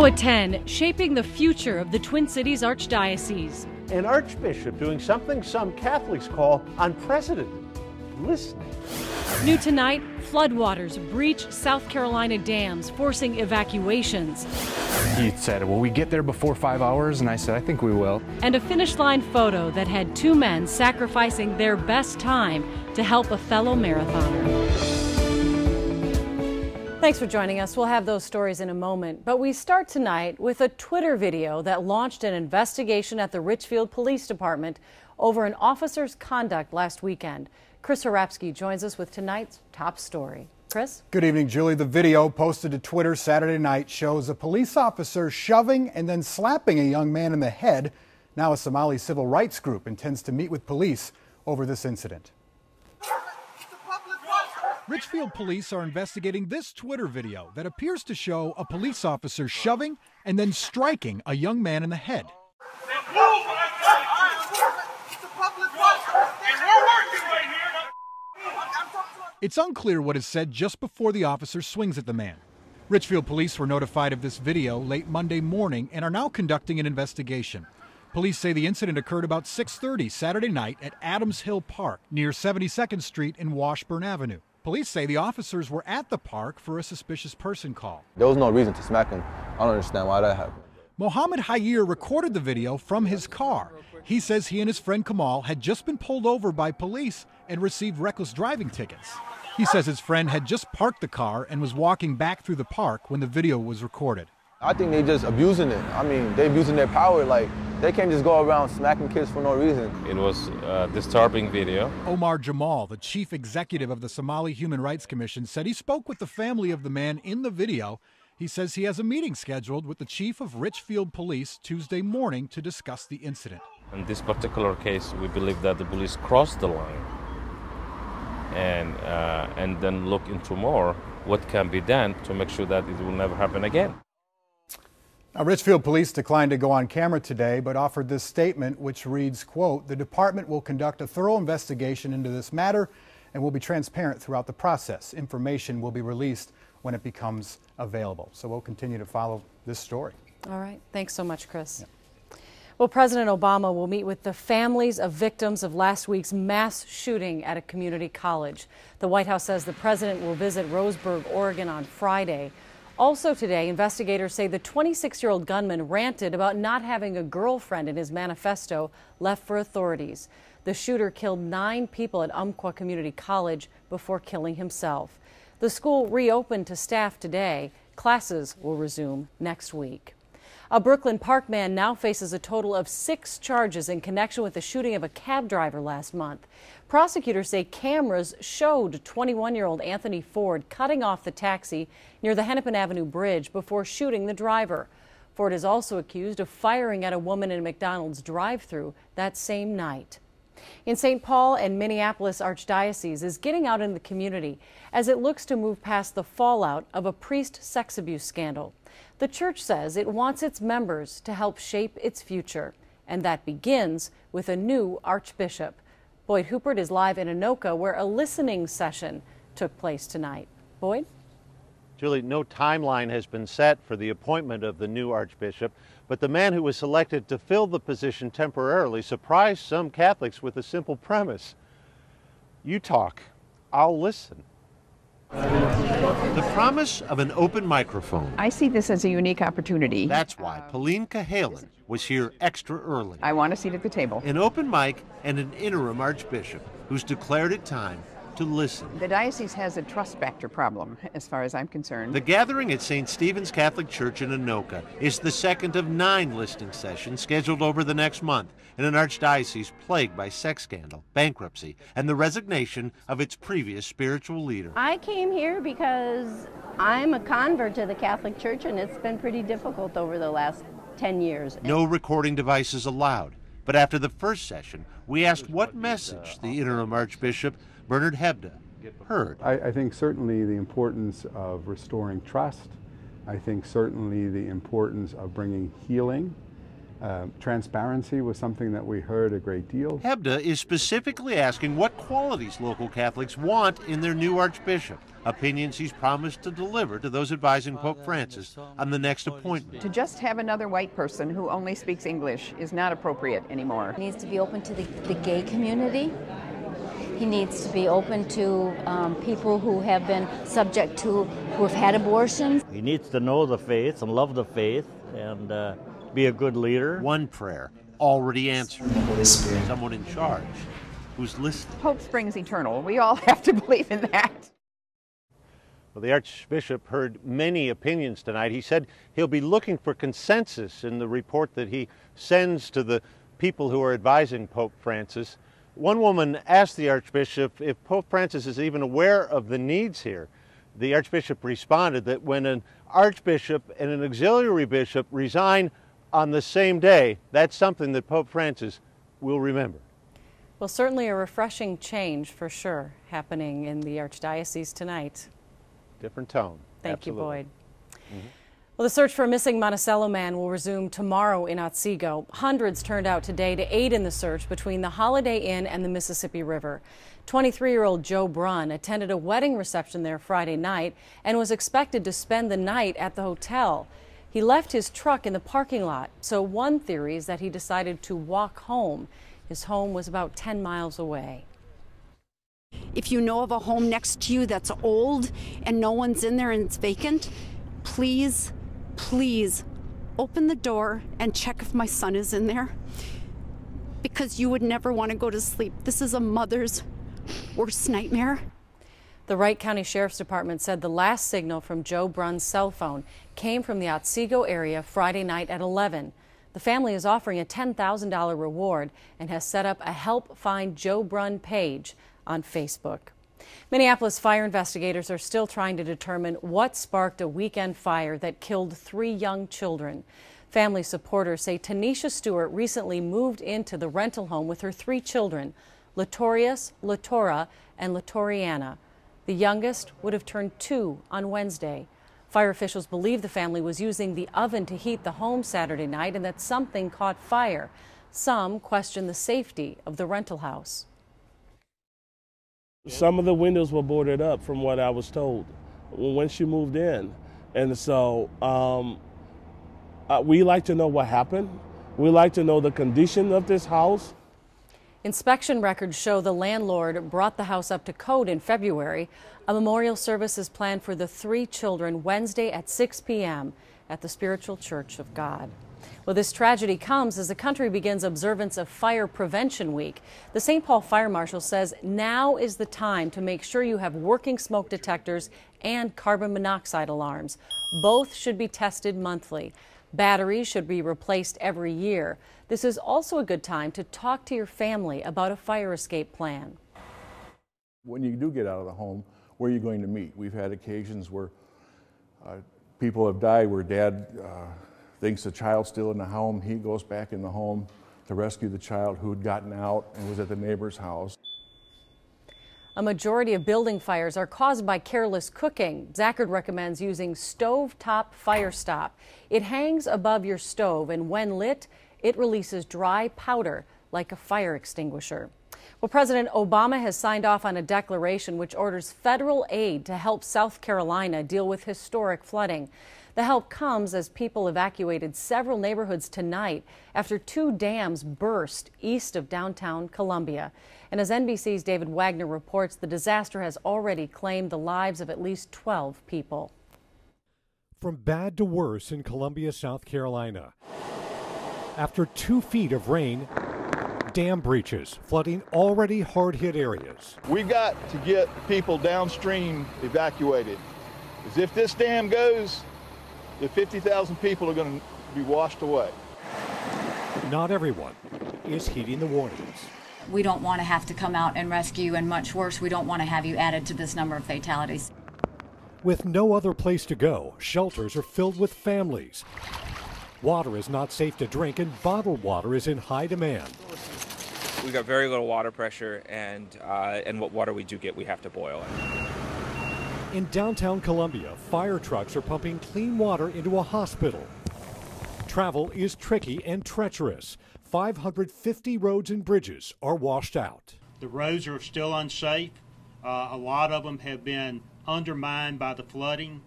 Now at 10, shaping the future of the Twin Cities Archdiocese. An archbishop doing something some Catholics call unprecedented, listening. New tonight, floodwaters breach South Carolina dams, forcing evacuations. He said, will we get there before 5 hours? And I said, I think we will. And a finish line photo that had two men sacrificing their best time to help a fellow marathoner. Thanks for joining us. We'll have those stories in a moment. But we start tonight with a Twitter video that launched an investigation at the Richfield Police Department over an officer's conduct last weekend. Chris Harapsky joins us with tonight's top story. Chris? Good evening, Julie. The video posted to Twitter Saturday night shows a police officer shoving and then slapping a young man in the head. Now a Somali civil rights group intends to meet with police over this incident. Richfield police are investigating this Twitter video that appears to show a police officer shoving and then striking a young man in the head. It's unclear what is said just before the officer swings at the man. Richfield police were notified of this video late Monday morning and are now conducting an investigation. Police say the incident occurred about 6:30 Saturday night at Adams Hill Park near 72nd Street and Washburn Avenue. Police say the officers were at the park for a suspicious person call. There was no reason to smack him. I don't understand why that happened. Mohammed Hayir recorded the video from his car. He says he and his friend Kamal had just been pulled over by police and received reckless driving tickets. He says his friend had just parked the car and was walking back through the park when the video was recorded. I think they just abusing it. I mean, they abusing their power. Like, they can't just go around smacking kids for no reason. It was a disturbing video. Omar Jamal, the chief executive of the Somali Human Rights Commission, said he spoke with the family of the man in the video. He says he has a meeting scheduled with the chief of Richfield Police Tuesday morning to discuss the incident. In this particular case, we believe that the police crossed the line and then look into more what can be done to make sure that it will never happen again. Now, Richfield Police declined to go on camera today, but offered this statement, which reads, quote, "The department will conduct a thorough investigation into this matter and will be transparent throughout the process. Information will be released when it becomes available." So we'll continue to follow this story. All right. Thanks so much, Chris. Yeah. Well, President Obama will meet with the families of victims of last week's mass shooting at a community college. The White House says the president will visit Roseburg, Oregon on Friday. Also today, investigators say the 26-year-old gunman ranted about not having a girlfriend in his manifesto left for authorities. The shooter killed 9 people at Umpqua Community College before killing himself. The school reopened to staff today. Classes will resume next week. A Brooklyn Park man now faces a total of 6 charges in connection with the shooting of a cab driver last month. Prosecutors say cameras showed 21-year-old Anthony Ford cutting off the taxi near the Hennepin Avenue Bridge before shooting the driver. Ford is also accused of firing at a woman in a McDonald's drive-thru that same night. In St. Paul and Minneapolis Archdiocese is getting out in the community as it looks to move past the fallout of a priest sex abuse scandal. The church says it wants its members to help shape its future, and that begins with a new archbishop. Boyd Huppert is live in Anoka, where a listening session took place tonight. Boyd? Julie, no timeline has been set for the appointment of the new archbishop, but the man who was selected to fill the position temporarily surprised some Catholics with a simple premise. You talk, I'll listen. The promise of an open microphone. I see this as a unique opportunity. That's why Pauline Cahalan was here extra early. I want a seat at the table. An open mic and an interim archbishop who's declared it time to listen. The diocese has a trust factor problem, as far as I'm concerned. The gathering at St. Stephen's Catholic Church in Anoka is the second of 9 listening sessions scheduled over the next month in an archdiocese plagued by sex scandal, bankruptcy, and the resignation of its previous spiritual leader. I came here because I'm a convert to the Catholic Church, and it's been pretty difficult over the last 10 years. No recording devices allowed, but after the first session, we asked what message the interim archbishop Bernard Hebda heard. I think certainly the importance of restoring trust. I think certainly the importance of bringing healing Transparency was something that we heard a great deal. Hebda is specifically asking what qualities local Catholics want in their new archbishop, opinions he's promised to deliver to those advising Pope Francis on the next appointment. To just have another white person who only speaks English is not appropriate anymore. He needs to be open to the gay community. He needs to be open to people who have been subject to, who have had abortions. He needs to know the faith and love the faith and be a good leader. One prayer already answered. Holy Spirit. Someone in charge who's listening. Hope springs eternal. We all have to believe in that. Well, the Archbishop heard many opinions tonight. He said he'll be looking for consensus in the report that he sends to the people who are advising Pope Francis. One woman asked the Archbishop if Pope Francis is even aware of the needs here. The Archbishop responded that when an Archbishop and an auxiliary bishop resign on the same day, that's something that Pope Francis will remember. Well, certainly a refreshing change for sure happening in the Archdiocese tonight. Different tone. Thank Absolutely. you, Boyd. Well, the search for a missing Monticello man will resume tomorrow in Otsego. Hundreds turned out today to aid in the search between the Holiday Inn and the Mississippi River. 23-year-old Joe Brunn attended a wedding reception there Friday night and was expected to spend the night at the hotel. He left his truck in the parking lot, so one theory is that he decided to walk home. His home was about 10 miles away. If you know of a home next to you that's old and no one's in there and it's vacant, please, please open the door and check if my son is in there, because you would never want to go to sleep. This is a mother's worst nightmare. The Wright County Sheriff's Department said the last signal from Joe Brunn's cell phone came from the Otsego area Friday night at 11. The family is offering a $10,000 reward and has set up a Help Find Joe Brunn page on Facebook. Minneapolis fire investigators are still trying to determine what sparked a weekend fire that killed 3 young children. Family supporters say Tanisha Stewart recently moved into the rental home with her 3 children, Latorius, Latora, and Latoriana. The youngest would have turned 2 on Wednesday. Fire officials believe the family was using the oven to heat the home Saturday night and that something caught fire. Some question the safety of the rental house. Some of the windows were boarded up from what I was told when she moved in. And so we like to know what happened. We like to know the condition of this house. Inspection records show the landlord brought the house up to code in February. A memorial service is planned for the 3 children Wednesday at 6 p.m. at the Spiritual Church of God. Well, this tragedy comes as the country begins observance of Fire Prevention Week. The St. Paul Fire Marshal says now is the time to make sure you have working smoke detectors and carbon monoxide alarms. Both should be tested monthly. Batteries should be replaced every year. This is also a good time to talk to your family about a fire escape plan. When you do get out of the home, where are you going to meet? We've had occasions where people have died where dad thinks the child's still in the home. He goes back in the home to rescue the child who had gotten out and was at the neighbor's house. A majority of building fires are caused by careless cooking. Zachard recommends using stovetop fire stop. It hangs above your stove, and when lit, it releases dry powder like a fire extinguisher. Well, President Obama has signed off on a declaration which orders federal aid to help South Carolina deal with historic flooding. The help comes as people evacuated several neighborhoods tonight after 2 dams burst east of downtown Columbia. And as NBC's David Wagner reports, the disaster has already claimed the lives of at least 12 people. From bad to worse in Columbia, South Carolina. After 2 feet of rain, dam breaches flooding already hard-hit areas. We got to get people downstream evacuated. Because if this dam goes, the 50,000 people are going to be washed away. Not everyone is heeding the warnings. We don't want to have to come out and rescue, and much worse, we don't want to have you added to this number of fatalities. With no other place to go, shelters are filled with families. Water is not safe to drink, and bottled water is in high demand. We've got very little water pressure, and what water we do get, we have to boil it. In downtown Columbia, fire trucks are pumping clean water into a hospital. Travel is tricky and treacherous. 550 roads and bridges are washed out. The roads are still unsafe. A lot of them have been undermined by the flooding.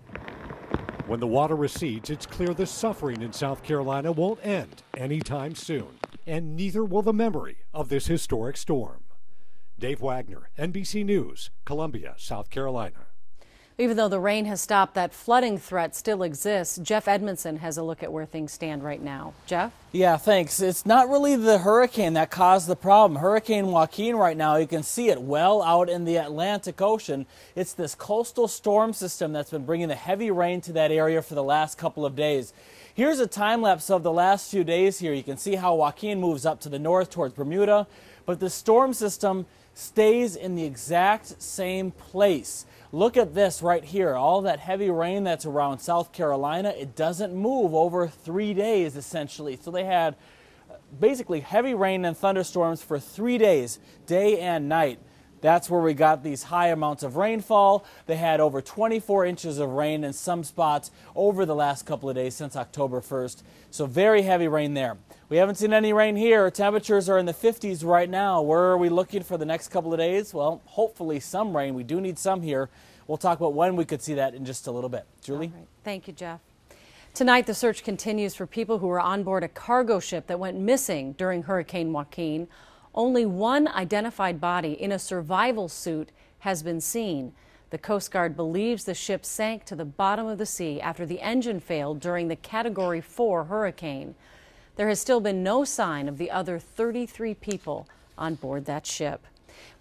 When the water recedes, it's clear the suffering in South Carolina won't end anytime soon, and neither will the memory of this historic storm. Dave Wagner, NBC News, Columbia, South Carolina. Even though the rain has stopped, that flooding threat still exists. Jeff Edmondson has a look at where things stand right now. Jeff? Yeah, thanks. It's not really the hurricane that caused the problem. Hurricane Joaquin right now, you can see it well out in the Atlantic Ocean. It's this coastal storm system that's been bringing the heavy rain to that area for the last couple of days. Here's a time lapse of the last few days here. You can see how Joaquin moves up to the north towards Bermuda, but the storm system stays in the exact same place. Look at this right here. All that heavy rain that's around South Carolina, it doesn't move over 3 days essentially. So they had basically heavy rain and thunderstorms for 3 days, day and night. That's where we got these high amounts of rainfall. They had over 24 inches of rain in some spots over the last couple of days since October 1st. So very heavy rain there. We haven't seen any rain here. Temperatures are in the 50s right now. Where are we looking for the next couple of days? Well, hopefully some rain. We do need some here. We'll talk about when we could see that in just a little bit. Julie? All right. Thank you, Jeff. Tonight, the search continues for people who were on board a cargo ship that went missing during Hurricane Joaquin. Only one identified body in a survival suit has been seen. The Coast Guard believes the ship sank to the bottom of the sea after the engine failed during the Category 4 hurricane. There has still been no sign of the other 33 people on board that ship.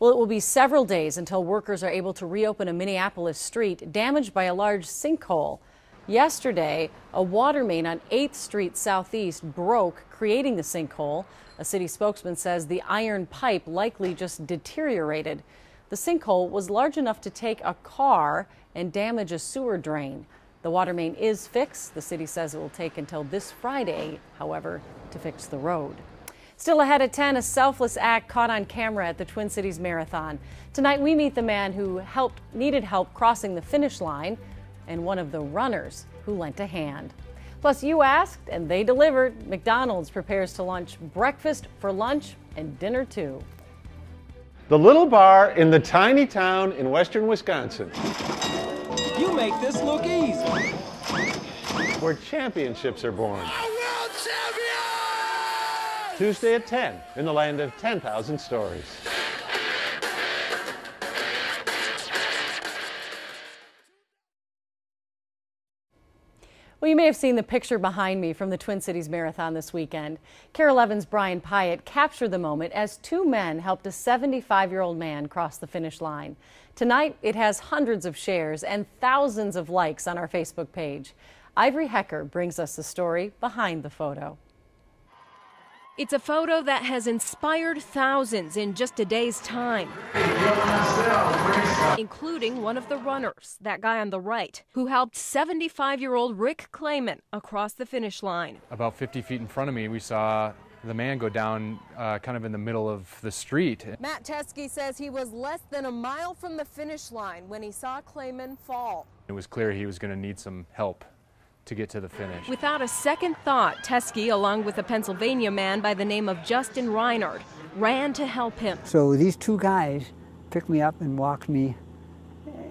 Well, it will be several days until workers are able to reopen a Minneapolis street damaged by a large sinkhole. Yesterday, a water main on 8th Street Southeast broke, creating the sinkhole. A city spokesman says the iron pipe likely just deteriorated. The sinkhole was large enough to take a car and damage a sewer drain. The water main is fixed. The city says it will take until this Friday, however, to fix the road. Still ahead at 10, a selfless act caught on camera at the Twin Cities Marathon. Tonight, we meet the man who needed help crossing the finish line and one of the runners who lent a hand. Plus, you asked and they delivered. McDonald's prepares to launch breakfast for lunch and dinner too. The little bar in the tiny town in western Wisconsin. You make this look easy. Where championships are born. Tuesday at 10 in the land of 10,000 stories. Well, you may have seen the picture behind me from the Twin Cities Marathon this weekend. KARE 11's Brian Pyatt captured the moment as two men helped a 75-year-old man cross the finish line. Tonight, it has hundreds of shares and thousands of likes on our Facebook page. Ivory Hecker brings us the story behind the photo. It's a photo that has inspired thousands in just a day's time, including one of the runners, that guy on the right, who helped 75-year-old Rick Clayman across the finish line. About 50 feet in front of me, we saw the man go down kind of in the middle of the street. Matt Teskey says he was less than a mile from the finish line when he saw Clayman fall. It was clear he was going to need some help to get to the finish. Without a second thought, Teskey, along with a Pennsylvania man by the name of Justin Reinhardt, ran to help him. So these two guys picked me up and walked me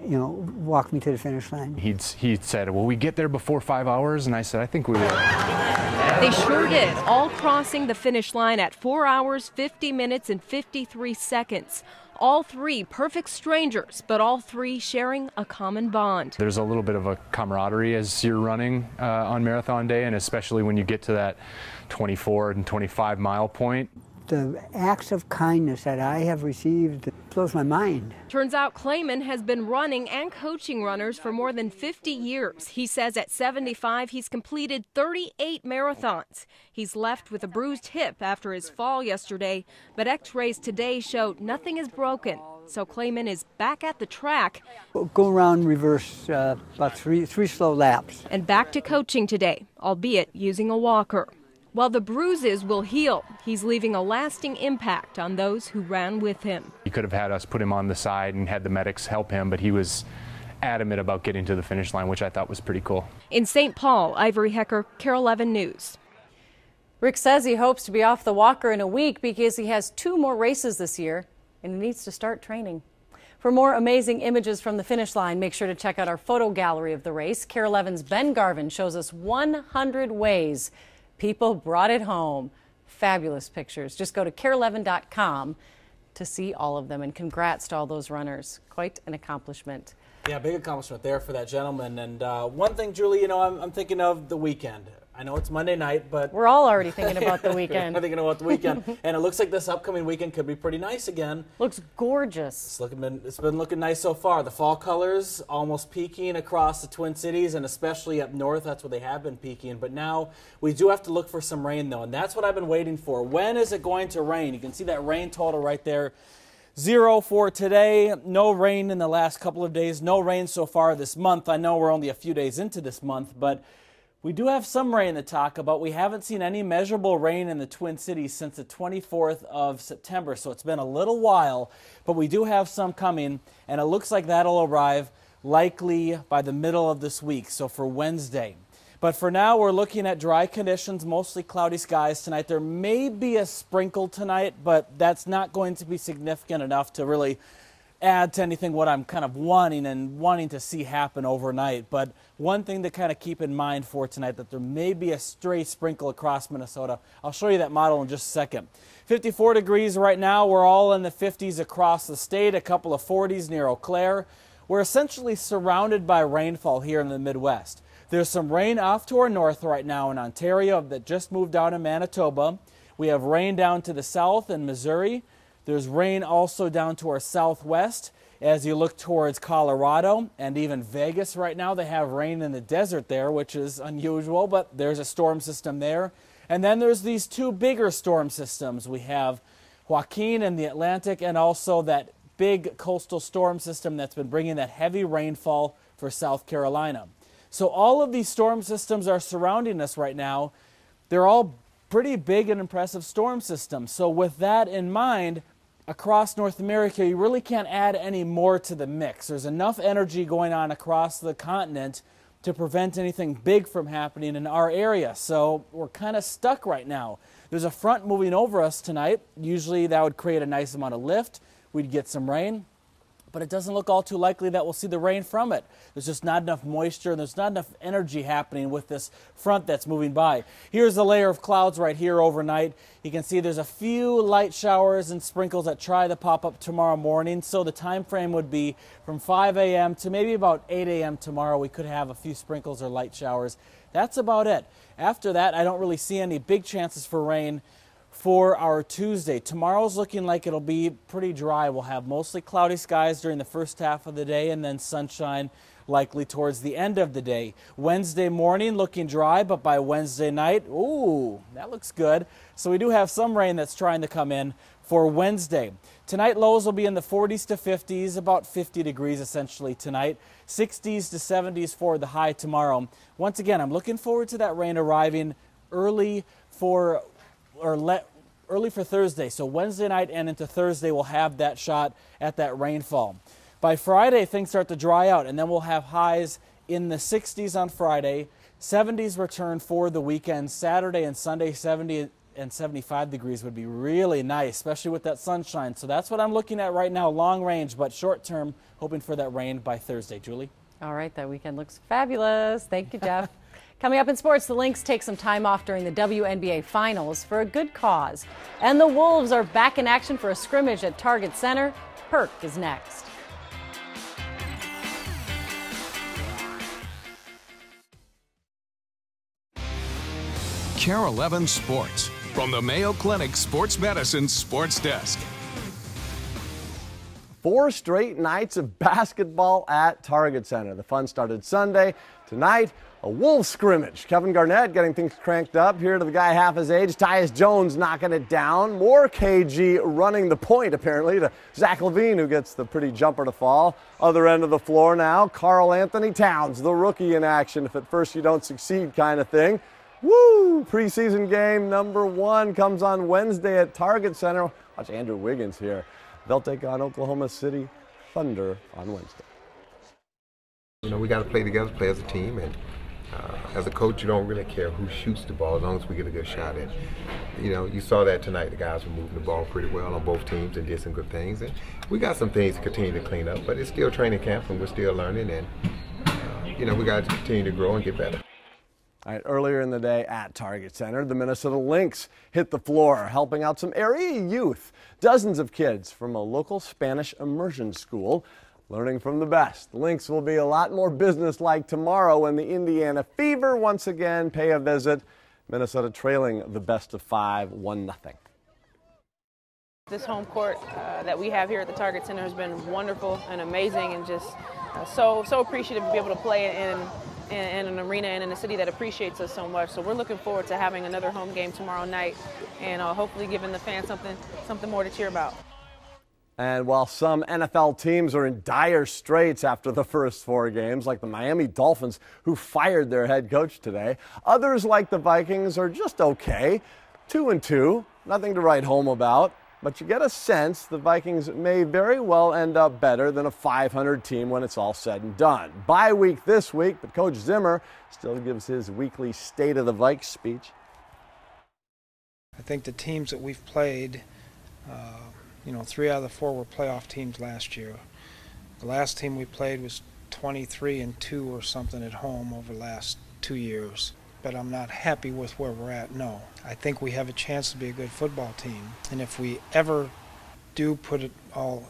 to the finish line. He'd said, will we get there before 5 hours? And I said, I think we will. They sure did, all crossing the finish line at 4 hours, 50 minutes, and 53 seconds. All three perfect strangers, but all three sharing a common bond. There's a little bit of a camaraderie as you're running on marathon day, and especially when you get to that 24 and 25 mile point. The acts of kindness that I have received blows my mind. Turns out Clayman has been running and coaching runners for more than 50 years. He says at 75, he's completed 38 marathons. He's left with a bruised hip after his fall yesterday, but x-rays today showed nothing is broken. So Clayman is back at the track. We'll go around reverse about three slow laps. And back to coaching today, albeit using a walker. While the bruises will heal, he's leaving a lasting impact on those who ran with him. He could have had us put him on the side and had the medics help him, but he was adamant about getting to the finish line, which I thought was pretty cool. In St. Paul, Ivory Hecker, KARE 11 News. Rick says he hopes to be off the walker in a week because he has 2 more races this year and he needs to start training. For more amazing images from the finish line, make sure to check out our photo gallery of the race. KARE 11's Ben Garvin shows us 100 ways people brought it home. Fabulous pictures. Just go to KARE11.com to see all of them. And congrats to all those runners. Quite an accomplishment. Yeah, big accomplishment there for that gentleman. And one thing, Julie, you know, I'm thinking of the weekend. I know it's Monday night, but we're all already thinking about the weekend. I'm thinking about the weekend, and it looks like this upcoming weekend could be pretty nice again. Looks gorgeous. It's been looking nice so far. The fall colors almost peaking across the Twin Cities, and especially up north. That's where they have been peaking. But now we do have to look for some rain, though, and that's what I've been waiting for. When is it going to rain? You can see that rain total right there. 0 for today. No rain in the last couple of days. No rain so far this month. I know we're only a few days into this month, but we do have some rain to talk about. We haven't seen any measurable rain in the Twin Cities since the 24th of September, so it's been a little while, but we do have some coming, and it looks like that'll arrive likely by the middle of this week, so for Wednesday. But for now, we're looking at dry conditions, mostly cloudy skies tonight. There may be a sprinkle tonight, but that's not going to be significant enough to really add to anything what I'm kind of wanting to see happen overnight. But one thing to kind of keep in mind for tonight, that there may be a stray sprinkle across Minnesota. I'll show you that model in just a second. 54 degrees right now. We're all in the 50s across the state, a couple of 40s near Eau Claire. We're essentially surrounded by rainfall here in the Midwest. There's some rain off to our north right now in Ontario that just moved down in Manitoba. We have rain down to the south in Missouri. There's rain also down to our southwest as you look towards Colorado and even Vegas right now. They have rain in the desert there, which is unusual, but there's a storm system there. And then there's these 2 bigger storm systems. We have Joaquin in the Atlantic and also that big coastal storm system that's been bringing that heavy rainfall for South Carolina. So all of these storm systems are surrounding us right now. They're all pretty big and impressive storm systems. So with that in mind, across North America, you really can't add any more to the mix. There's enough energy going on across the continent to prevent anything big from happening in our area. So we're kind of stuck right now. There's a front moving over us tonight. Usually that would create a nice amount of lift. We'd get some rain, but it doesn't look all too likely that we'll see the rain from it. There's just not enough moisture and there's not enough energy happening with this front that's moving by. Here's a layer of clouds right here overnight. You can see there's a few light showers and sprinkles that try to pop up tomorrow morning. So the time frame would be from 5 a.m. to maybe about 8 a.m. tomorrow. We could have a few sprinkles or light showers. That's about it. After that, I don't really see any big chances for rain for our Tuesday. Tomorrow's looking like it'll be pretty dry. We'll have mostly cloudy skies during the first half of the day and then sunshine likely towards the end of the day. Wednesday morning looking dry, but by Wednesday night, ooh, that looks good. So we do have some rain that's trying to come in for Wednesday. Tonight lows will be in the 40s to 50s, about 50 degrees essentially tonight. 60s to 70s for the high tomorrow. Once again, I'm looking forward to that rain arriving early for Thursday. So Wednesday night and into Thursday we'll have that shot at that rainfall. By Friday things start to dry out and then we'll have highs in the 60s on Friday. 70s return for the weekend. Saturday and Sunday 70 and 75 degrees would be really nice, especially with that sunshine. So that's what I'm looking at right now, long range, but short term, hoping for that rain by Thursday. Julie? All right, that weekend looks fabulous. Thank you, Jeff. Coming up in sports, the Lynx take some time off during the WNBA Finals for a good cause. And the Wolves are back in action for a scrimmage at Target Center. Perk is next. KARE 11 Sports from the Mayo Clinic Sports Medicine Sports Desk. 4 straight nights of basketball at Target Center. The fun started Sunday. Tonight, a Wolves scrimmage. Kevin Garnett getting things cranked up. Here to the guy half his age, Tyus Jones knocking it down. More KG running the point, apparently, to Zach LaVine, who gets the pretty jumper to fall. Other end of the floor now, Karl Anthony Towns, the rookie in action. If at first you don't succeed kind of thing. Woo! Preseason game number 1 comes on Wednesday at Target Center. Watch Andrew Wiggins here. They'll take on Oklahoma City Thunder on Wednesday. You know, we got to play together, play as a team, and as a coach, you don't really care who shoots the ball as long as we get a good shot in. You know, you saw that tonight. The guys were moving the ball pretty well on both teams and did some good things. And we got some things to continue to clean up, but it's still training camp and we're still learning. And you know, we got to continue to grow and get better. All right, earlier in the day at Target Center, the Minnesota Lynx hit the floor, helping out some area youth. Dozens of kids from a local Spanish immersion school learning from the best. The Lynx will be a lot more businesslike tomorrow when the Indiana Fever once again pay a visit. Minnesota trailing the best of 5, 1-0. This home court that we have here at the Target Center has been wonderful and amazing, and just so appreciative to be able to play in an arena and in a city that appreciates us so much. So we're looking forward to having another home game tomorrow night, and hopefully giving the fans something more to cheer about. And while some NFL teams are in dire straits after the first 4 games, like the Miami Dolphins, who fired their head coach today, others, like the Vikings, are just okay. 2-2, nothing to write home about. But you get a sense the Vikings may very well end up better than a 500 team when it's all said and done. Bye week this week, but Coach Zimmer still gives his weekly State of the Vikes speech. I think the teams that we've played, 3 out of the 4 were playoff teams last year. The last team we played was 23-2 or something at home over the last 2 years. But I'm not happy with where we're at, no. I think we have a chance to be a good football team. And if we ever do put it all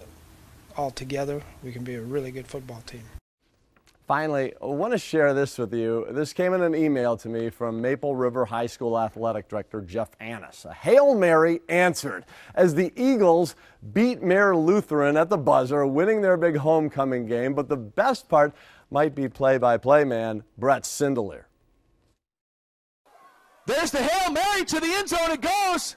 together, we can be a really good football team. Finally, I want to share this with you. This came in an email to me from Maple River High School Athletic Director Jeff Annis. A Hail Mary answered as the Eagles beat Mare Lutheran at the buzzer, winning their big homecoming game. But the best part might be play-by-play man Brett Sindler. There's the Hail Mary to the end zone. It goes.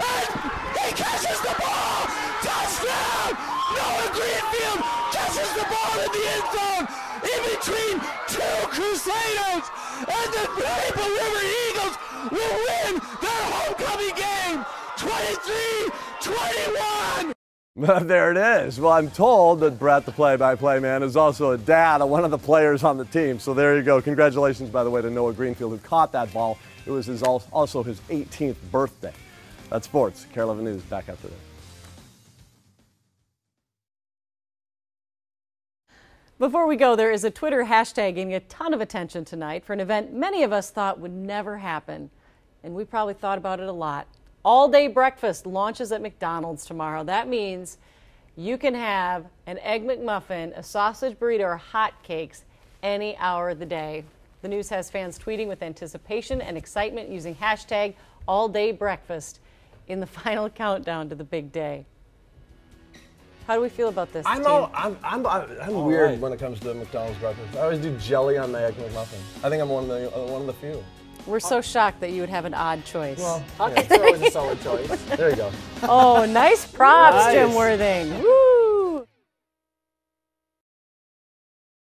And he catches the ball. Touchdown. Noah Greenfield catches the ball in the end zone in between 2 Crusaders. And the Maple River Eagles will win their homecoming game 23-21. There it is. Well, I'm told that Brett, the play-by-play man, is also a dad of one of the players on the team. So there you go. Congratulations, by the way, to Noah Greenfield, who caught that ball. It was also his 18th birthday. That's sports. KARE 11 News back after this. Before we go, there is a Twitter hashtag getting a ton of attention tonight for an event many of us thought would never happen. And we probably thought about it a lot. All-day breakfast launches at McDonald's tomorrow. That means you can have an Egg McMuffin, a sausage burrito, or hotcakes any hour of the day. The news has fans tweeting with anticipation and excitement using hashtag all-day-breakfast in the final countdown to the big day. How do we feel about this? I'm weird when it comes to McDonald's breakfast. I always do jelly on my Egg McMuffin. I think I'm one of the few. We're so shocked that you would have an odd choice. Well, hotcakes are always a solid choice. There you go. Oh, nice props, Nice. Jim Worthing. Woo!